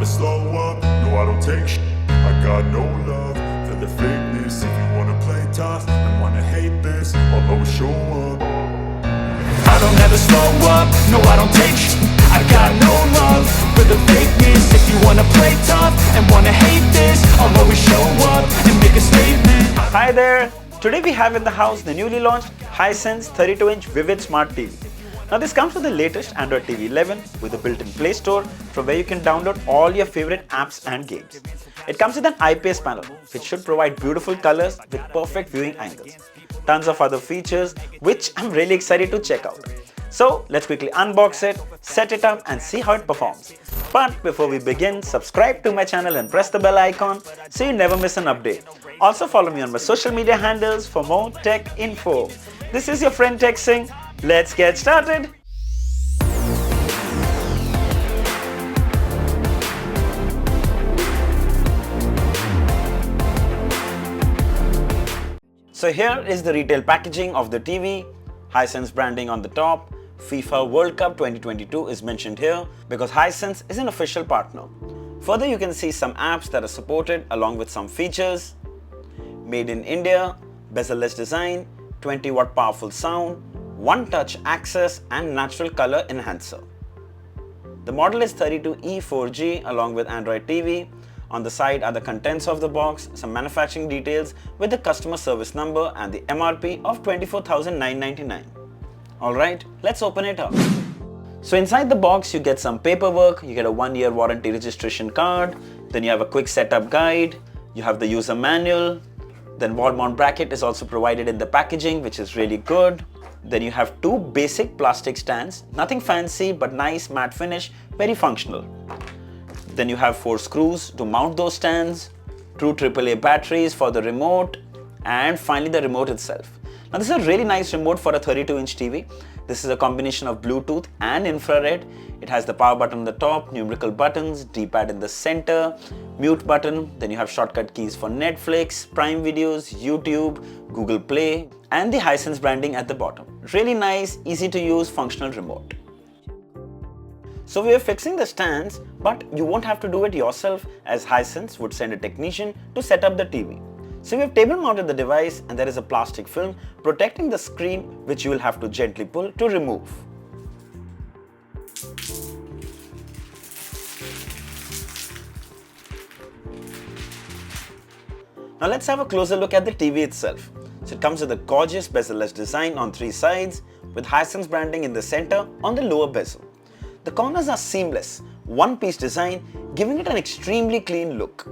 never slow up, no I don't take shit. I got no love for the fakeness. If you wanna play tough and wanna hate this, I'll always show up. I don't ever slow up, no I don't take shit. I got no love for the fakeness. If you wanna play tough and wanna hate this, I'll always show up and make a statement. Hi there! Today we have in the house the newly launched Hisense 32-inch Vivid Smart TV. Now this comes with the latest Android TV 11 with a built-in Play Store from where you can download all your favorite apps and games. It comes with an IPS panel which should provide beautiful colors with perfect viewing angles. Tons of other features which I'm really excited to check out. So let's quickly unbox it, set it up and see how it performs. But before we begin, subscribe to my channel and press the bell icon so you never miss an update. Also follow me on my social media handles for more tech info. This is your friend Texing. Let's get started. So here is the retail packaging of the TV. Hisense branding on the top. FIFA World Cup 2022 is mentioned here because Hisense is an official partner. Further, you can see some apps that are supported along with some features. Made in India, bezel-less design, 20-watt powerful sound, one-touch access and natural color enhancer. The model is 32E4G along with Android TV. On the side are the contents of the box, some manufacturing details with the customer service number and the MRP of 24,999. Alright, let's open it up. So inside the box you get some paperwork, you get a 1-year warranty registration card, then you have a quick setup guide, you have the user manual, then wall mount bracket is also provided in the packaging which is really good. Then you have 2 basic plastic stands, nothing fancy but nice matte finish, very functional. Then you have 4 screws to mount those stands, 2 AAA batteries for the remote, and finally the remote itself. Now this is a really nice remote for a 32-inch TV. This is a combination of Bluetooth and infrared. It has the power button on the top, numerical buttons, D-pad in the center, mute button, then you have shortcut keys for Netflix, Prime Videos, YouTube, Google Play, and the Hisense branding at the bottom. Really nice, easy to use, functional remote. So we are fixing the stands, but you won't have to do it yourself as Hisense would send a technician to set up the TV. So we have table mounted the device and there is a plastic film protecting the screen which you will have to gently pull to remove. Now let's have a closer look at the TV itself. So it comes with a gorgeous bezel-less design on 3 sides with Hisense branding in the center on the lower bezel. The corners are seamless, one-piece design giving it an extremely clean look.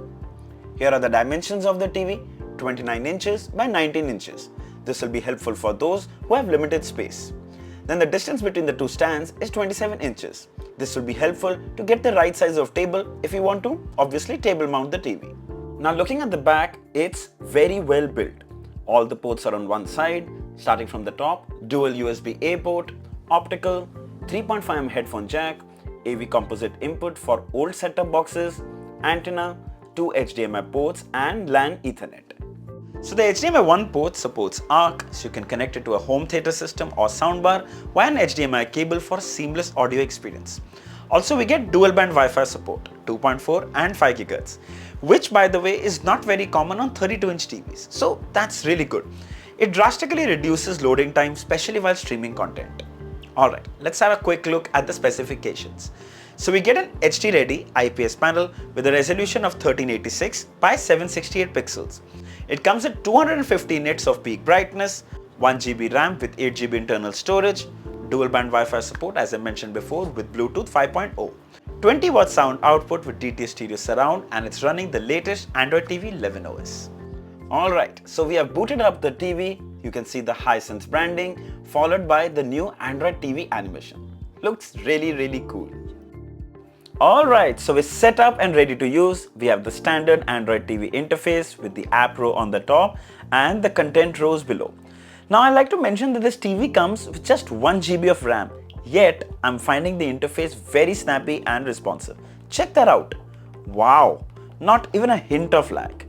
Here are the dimensions of the TV, 29 inches by 19 inches. This will be helpful for those who have limited space. Then the distance between the 2 stands is 27 inches. This will be helpful to get the right size of table if you want to obviously table mount the TV. Now looking at the back, it's very well built. All the ports are on one side, starting from the top, dual USB-A port, optical, 3.5mm headphone jack, AV composite input for old set-top boxes, antenna, 2 HDMI ports and LAN Ethernet. So the HDMI 1 port supports ARC, so you can connect it to a home theater system or soundbar via an HDMI cable for seamless audio experience. Also we get dual band Wi-Fi support, 2.4 and 5 GHz, which by the way is not very common on 32-inch TVs. So that's really good. It drastically reduces loading time, especially while streaming content. Alright, let's have a quick look at the specifications. So we get an HD ready IPS panel with a resolution of 1386 by 768 pixels. It comes with 250 nits of peak brightness, 1 GB RAM with 8 GB internal storage, dual band Wi-Fi support as I mentioned before with Bluetooth 5.0, 20 watt sound output with DTS stereo surround, and it's running the latest Android TV 11 OS. Alright, so we have booted up the TV. You can see the Hisense branding followed by the new Android TV animation. Looks really cool. Alright, so we're set up and ready to use. We have the standard Android TV interface with the app row on the top and the content rows below. Now I like to mention that this TV comes with just 1 GB of RAM, yet I'm finding the interface very snappy and responsive. Check that out. Wow, not even a hint of lag.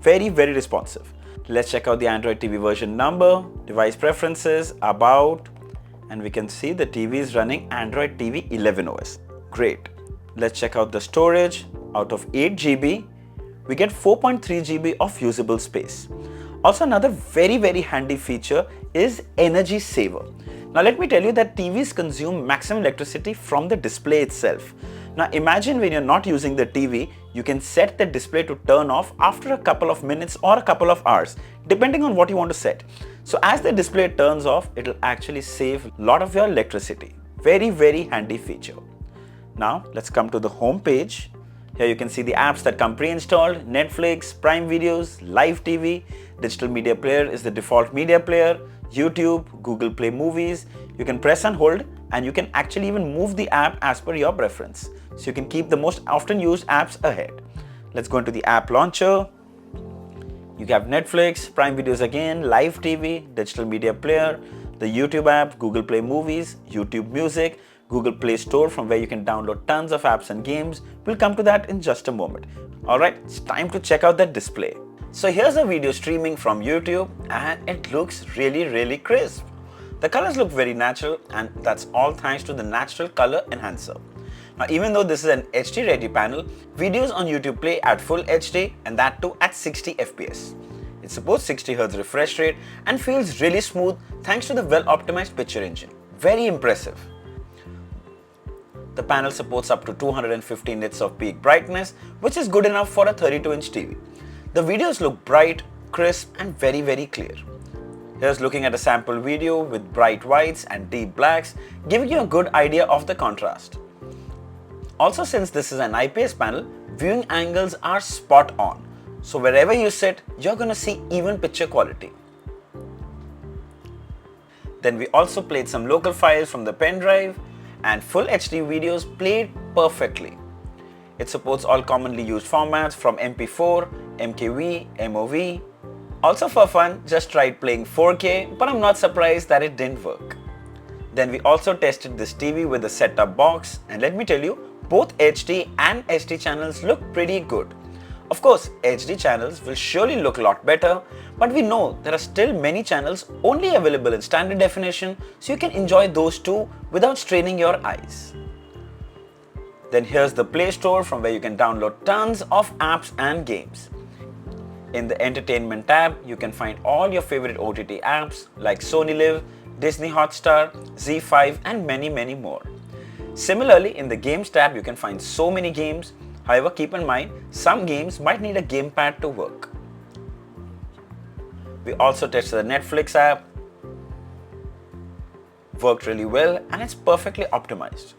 Very responsive. Let's check out the Android TV version number, device preferences, about, and we can see the TV is running Android TV 11 OS. Great. Let's check out the storage. Out of 8 GB, we get 4.3 GB of usable space. Also, another very handy feature is energy saver. Now let me tell you that TVs consume maximum electricity from the display itself. Now imagine when you're not using the TV, you can set the display to turn off after a couple of minutes or a couple of hours, depending on what you want to set. So as the display turns off, it'll actually save a lot of your electricity. Very handy feature. Now let's come to the home page. Here you can see the apps that come pre-installed: Netflix, Prime Videos, Live TV, Digital Media Player is the default media player, YouTube, Google Play Movies. You can press and hold, and you can actually even move the app as per your preference. So you can keep the most often used apps ahead. Let's go into the app launcher. You have Netflix, Prime Videos again, Live TV, Digital Media Player, the YouTube app, Google Play Movies, YouTube Music, Google Play Store from where you can download tons of apps and games. We'll come to that in just a moment. Alright, it's time to check out that display. So here's a video streaming from YouTube and it looks really crisp. The colors look very natural, and that's all thanks to the natural color enhancer. Now even though this is an HD ready panel, videos on YouTube play at full HD, and that too at 60 FPS. It supports 60 Hz refresh rate and feels really smooth thanks to the well optimized picture engine. Very impressive. The panel supports up to 250 nits of peak brightness, which is good enough for a 32-inch TV. The videos look bright, crisp and very clear. Here's looking at a sample video with bright whites and deep blacks, giving you a good idea of the contrast. Also, since this is an IPS panel, viewing angles are spot on. So wherever you sit, you're gonna see even picture quality. Then we also played some local files from the pen drive, and full HD videos played perfectly. It supports all commonly used formats from MP4, MKV, MOV. Also for fun, just tried playing 4K, but I'm not surprised that it didn't work. Then we also tested this TV with a set-top box, and let me tell you, both HD and SD channels look pretty good. Of course, HD channels will surely look a lot better, but we know there are still many channels only available in standard definition, so you can enjoy those too without straining your eyes. Then here's the Play Store from where you can download tons of apps and games. In the Entertainment tab, you can find all your favorite OTT apps like Sony Live, Disney Hotstar, Z5 and many more. Similarly, in the Games tab, you can find so many games. However, keep in mind, some games might need a gamepad to work. We also tested the Netflix app. Worked really well and it's perfectly optimized.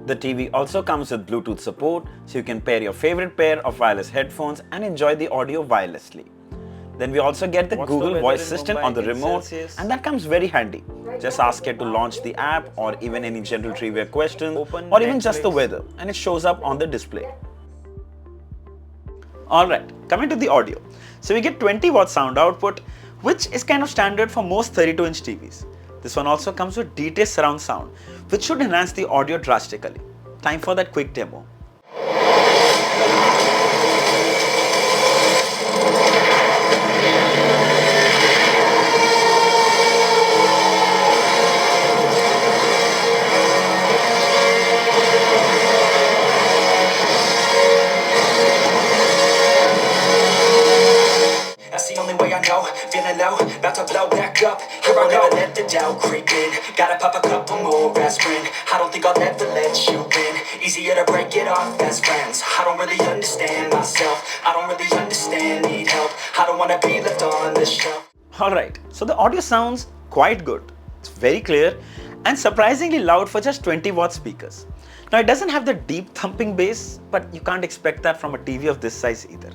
The TV also comes with Bluetooth support, so you can pair your favorite pair of wireless headphones and enjoy the audio wirelessly. Then we also get the Google Voice Assistant on the remote, and that comes very handy. Just ask it to launch the app or even any general trivia question or even just the weather, and it shows up on the display. Alright, coming to the audio. So we get 20 watt sound output, which is kind of standard for most 32-inch TVs. This one also comes with DTS surround sound, which should enhance the audio drastically. Time for that quick demo. Feeling low, about to blow back up. Here I go, let the doubt creep in. Gotta pop a couple more aspirin. I don't think I'll ever let you in. Easier to break it off best friends. I don't really understand myself. I don't really understand, need help. I don't wanna be left on the shelf. Alright, so the audio sounds quite good. It's very clear and surprisingly loud for just 20 watt speakers. Now it doesn't have the deep thumping bass, but you can't expect that from a TV of this size either.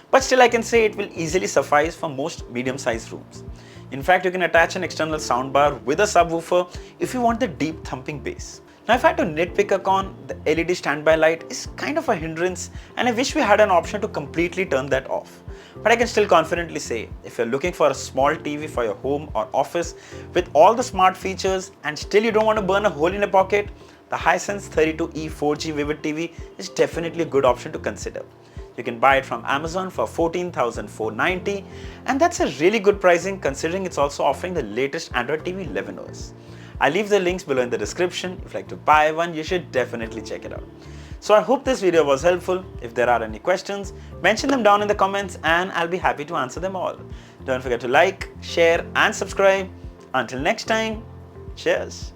But still I can say it will easily suffice for most medium-sized rooms. In fact, you can attach an external soundbar with a subwoofer if you want the deep thumping bass. Now if I had to nitpick a con, the LED standby light is kind of a hindrance and I wish we had an option to completely turn that off. But I can still confidently say, if you're looking for a small TV for your home or office with all the smart features and still you don't want to burn a hole in a pocket, the Hisense 32E 4G Vivid TV is definitely a good option to consider. You can buy it from Amazon for $14,490, and that's a really good pricing considering it's also offering the latest Android TV 11 OS. I'll leave the links below in the description. If you'd like to buy one, you should definitely check it out. So I hope this video was helpful. If there are any questions, mention them down in the comments and I'll be happy to answer them all. Don't forget to like, share and subscribe. Until next time, cheers.